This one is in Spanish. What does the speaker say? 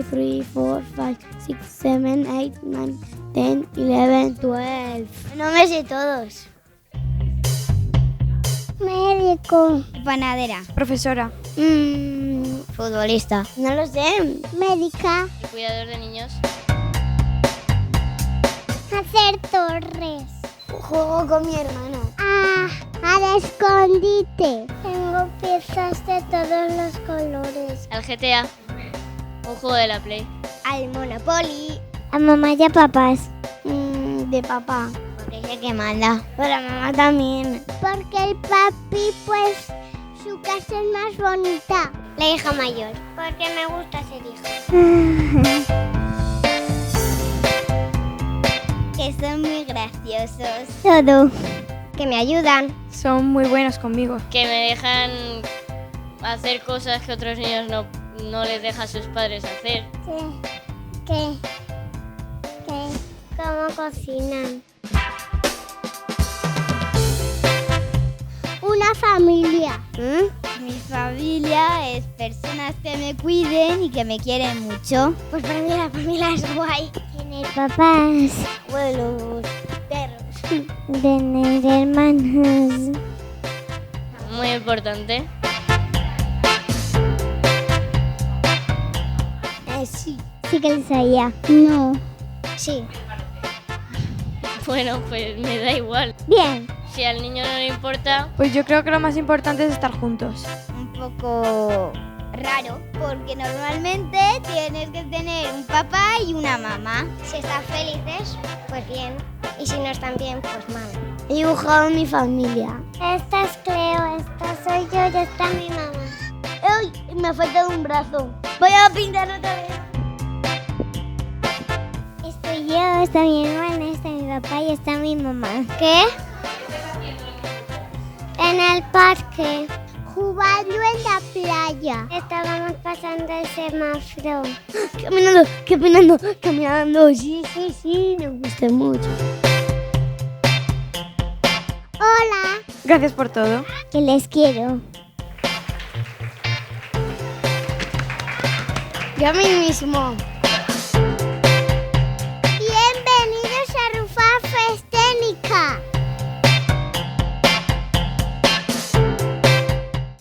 2, 3, 4, 5, 6, 7, 8, 9, 10, 11, 12. No me sé todos. Médico. Panadera. Profesora. Futbolista. No lo sé. Médica. Cuidador de niños. Hacer torres. Juego con mi hermano. Al escondite. Tengo piezas de todos los colores. Al GTA. Un juego de la Play. Al Monopoly. A mamá y a papás. De papá. Porque es el que manda. Pero a mamá también. Porque el papi, pues, su casa es más bonita. La hija mayor. Porque me gusta ser hija. Que son muy graciosos. Todo. Que me ayudan. Son muy buenos conmigo. Que me dejan hacer cosas que otros niños no les dejan a sus padres hacer. Que cómo cocinan. Una familia. Mi familia es personas que me cuiden y que me quieren mucho. Pues para mí la familia es guay. Tener papás, abuelos, perros. Tener hermanos. Muy importante. Sí. Sí que lo sabía. No. Sí. Bueno, pues me da igual. Bien. Si al niño no le importa, Pues yo creo que lo más importante es estar juntos. Un poco raro, porque normalmente tienes que tener un papá y una mamá. Si están felices, pues bien. Y si no están bien, pues mal. He dibujado mi familia. Esta es Cleo, esta soy yo y esta es mi mamá. ¡Ay! Me ha faltado un brazo. Voy a pintar otra vez. Estoy yo, está mi hermana, está mi papá y está mi mamá. ¿Qué? En el parque, jugando en la playa. Estábamos pasando el semáforo. Caminando. Sí, me gusta mucho. Hola. Gracias por todo. Que les quiero. Yo a mí mismo.